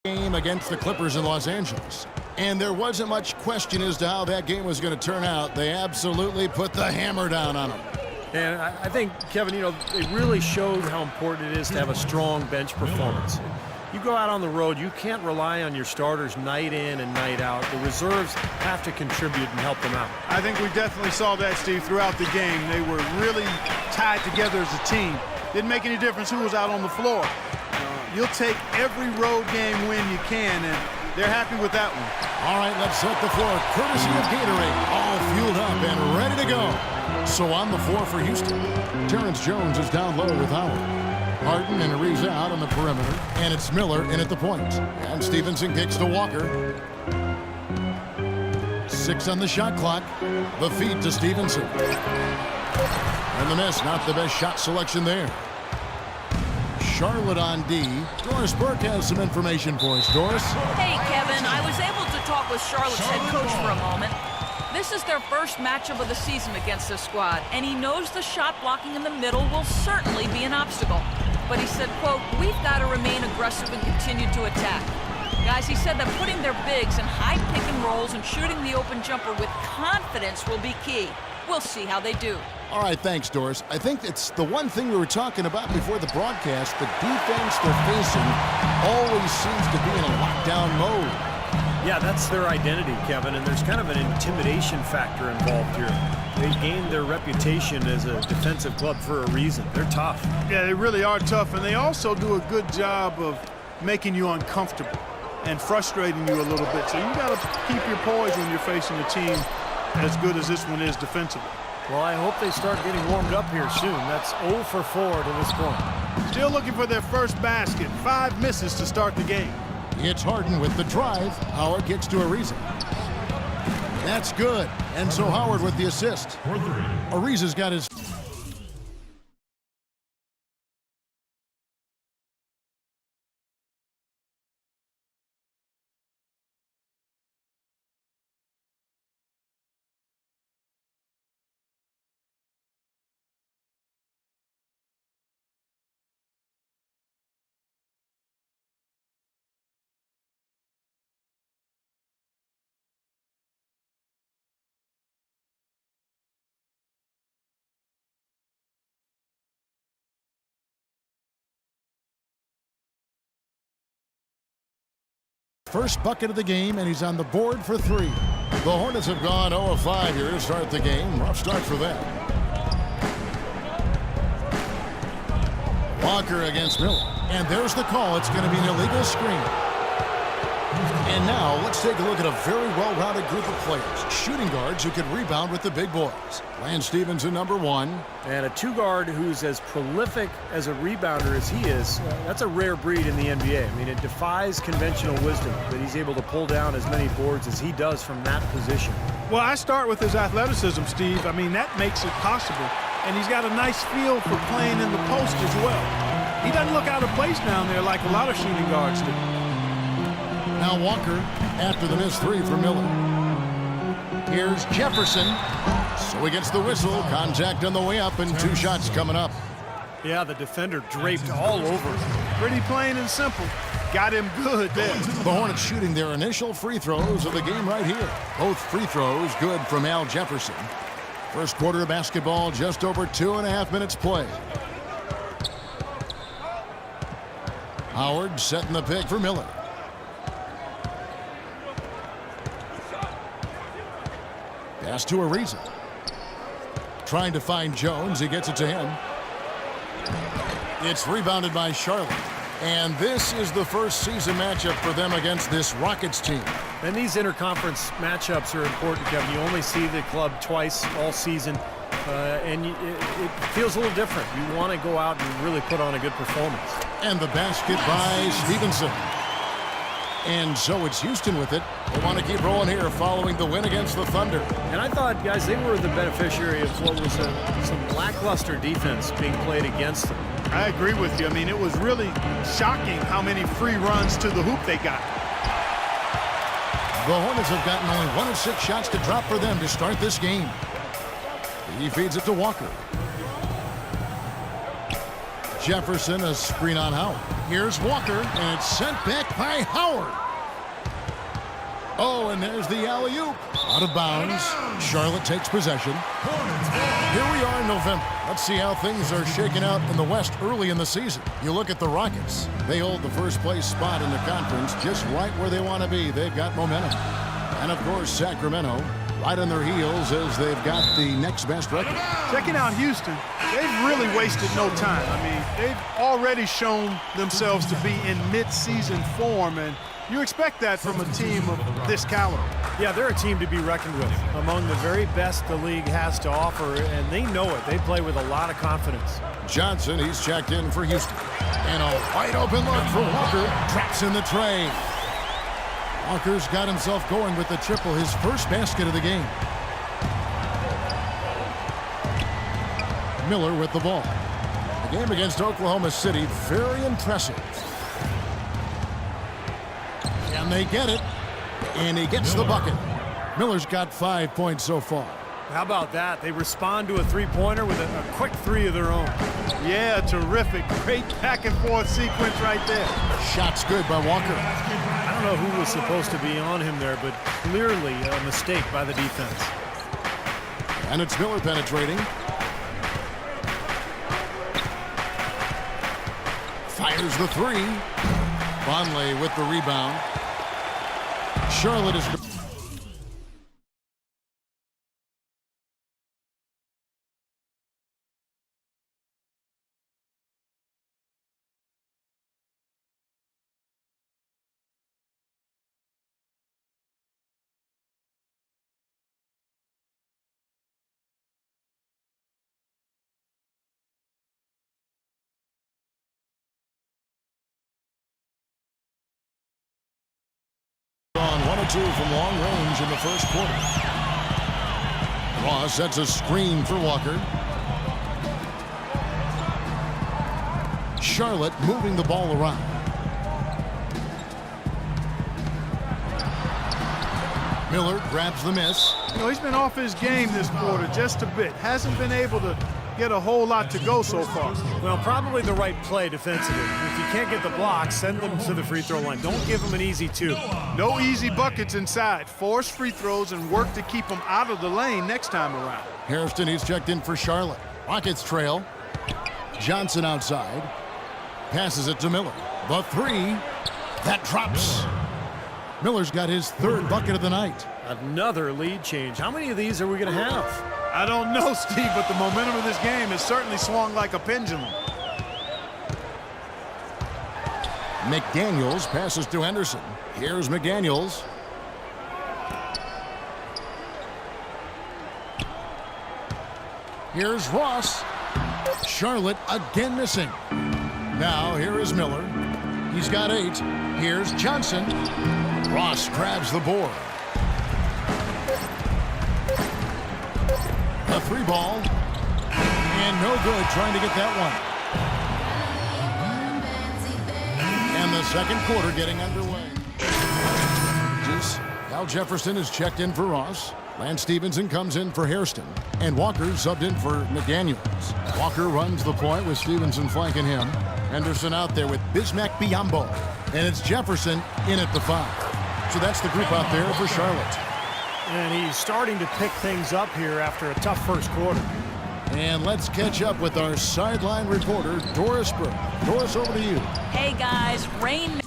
Game against the Clippers in Los Angeles. And there wasn't much question as to how that game was going to turn out. They absolutely put the hammer down on them. And I think, Kevin, they really showed how important it is to have a strong bench performance. You go out on the road, you can't rely on your starters night in and night out. The reserves have to contribute and help them out. I think we definitely saw that, Steve, throughout the game. They were really tied together as a team. Didn't make any difference who was out on the floor. You'll take every road game win you can, and they're happy with that one. All right, let's set the floor. Courtesy of Gatorade, all fueled up and ready to go. So on the floor for Houston, Terrence Jones is down low with Howard. Harden and Ariza out on the perimeter, and it's Miller in at the point. And Stevenson kicks to Walker. 6 on the shot clock. The feed to Stevenson. And the miss, not the best shot selection there. Charlotte on D. Doris Burke has some information for us. Doris? Hey, Kevin. I was able to talk with Charlotte's head coach for a moment. This is their first matchup of the season against this squad, and he knows the shot blocking in the middle will certainly be an obstacle. But he said, quote, "We've got to remain aggressive and continue to attack." Guys, he said that putting their bigs in high pick and rolls and shooting the open jumper with confidence will be key. We'll see how they do. All right, thanks, Doris. I think it's the one thing we were talking about before the broadcast. The defense they're facing always seems to be in a lockdown mode. Yeah, that's their identity, Kevin, and there's kind of an intimidation factor involved here. They gained their reputation as a defensive club for a reason. They're tough. Yeah, they really are tough, and they also do a good job of making you uncomfortable and frustrating you a little bit. So you got to keep your poise when you're facing a team as good as this one is defensively. Well, I hope they start getting warmed up here soon. That's 0 for 4 to this point. Still looking for their first basket. 5 misses to start the game. It's Harden with the drive. Howard kicks to Ariza. That's good. And so Howard with the assist. Ariza's got his... First bucket of the game, and he's on the board for 3. The Hornets have gone 0 of 5 here to start the game. Rough start for them. Walker against Miller. And there's the call. It's going to be an illegal screen. And now let's take a look at a very well-rounded group of players. Shooting guards who can rebound with the big boys. Lance Stevenson, number 1. And a 2-guard who's as prolific as a rebounder as he is. That's a rare breed in the NBA. I mean, it defies conventional wisdom that he's able to pull down as many boards as he does from that position. Well, I start with his athleticism, Steve. I mean, that makes it possible. And he's got a nice feel for playing in the post as well. He doesn't look out of place down there like a lot of shooting guards do. Now Walker after the missed 3 for Miller. Here's Jefferson. So he gets the whistle. Contact on the way up and 2 shots coming up. Yeah, the defender draped all over him. Pretty plain and simple. Got him good there. The Hornets shooting their initial free throws of the game right here. Both free throws good from Al Jefferson. First quarter of basketball, just over 2.5 minutes play. Howard setting the pick for Miller. Pass to Ariza. Trying to find Jones. He gets it to him. It's rebounded by Charlotte. And this is the first season matchup for them against this Rockets team. And these interconference matchups are important, Kevin. You only see the club twice all season. And it feels a little different. You want to go out and really put on a good performance. And the basket by Stevenson. And so it's Houston with it. They want to keep rolling here following the win against the Thunder. And I thought, guys, they were the beneficiary of what was some lackluster defense being played against them. I agree with you. I mean, it was really shocking how many free runs to the hoop they got. The Hornets have gotten only 1 of 6 shots to drop for them to start this game. He feeds it to Walker. Jefferson, a screen on Howard. Here's Walker, and it's sent back by Howard. Oh, and there's the alley-oop. Out of bounds. Charlotte takes possession. Here we are in November. Let's see how things are shaking out in the West early in the season. You look at the Rockets. They hold the first-place spot in the conference just right where they want to be. They've got momentum. And, of course, Sacramento right on their heels as they've got the next best record. Checking out Houston, they've really wasted no time. I mean, they've already shown themselves to be in mid-season form, and you expect that from a team of this caliber. Yeah, they're a team to be reckoned with, among the very best the league has to offer, and they know it. They play with a lot of confidence. Johnson, he's checked in for Houston. And a wide open look for Walker. Drops in the tray. Walker's got himself going with the triple, his first basket of the game. Miller with the ball. The game against Oklahoma City, very impressive. And they get it, and he gets the bucket. Miller's got 5 points so far. How about that? They respond to a three-pointer with a quick three of their own. Yeah, terrific. Great back-and-forth sequence right there. Shot's good by Walker. I don't know who was supposed to be on him there, but clearly a mistake by the defense. And it's Miller penetrating. Fires the three. Vonleh with the rebound. Charlotte is... on 1 or 2 from long range in the first quarter. Ross sets a screen for Walker. Charlotte moving the ball around. Miller grabs the miss. You know, he's been off his game this quarter just a bit. Hasn't been able to get a whole lot to go so far. Well, probably the right play defensively. If you can't get the block, send them to the free throw line. Don't give them an easy two. No easy buckets inside. Force free throws and work to keep them out of the lane next time around. Hairston, he's checked in for Charlotte. Rockets trail. Johnson outside. Passes it to Miller. The three. That drops. Miller's got his third bucket of the night. Another lead change. How many of these are we going to have? I don't know, Steve, but the momentum of this game has certainly swung like a pendulum. McDaniels passes to Henderson. Here's McDaniels. Here's Ross. Charlotte again missing. Now here is Miller. He's got 8. Here's Johnson. Ross grabs the board. A 3 ball. And no good trying to get that one. And the second quarter getting underway. Al Jefferson is checked in for Ross. Lance Stevenson comes in for Hairston. And Walker subbed in for McDaniels. Walker runs the point with Stevenson flanking him. Henderson out there with Bismack Biyombo. And it's Jefferson in at the 5. So that's the group out there for Charlotte. And he's starting to pick things up here after a tough first quarter. And let's catch up with our sideline reporter, Doris Burke. Doris, over to you. Hey, guys. Rain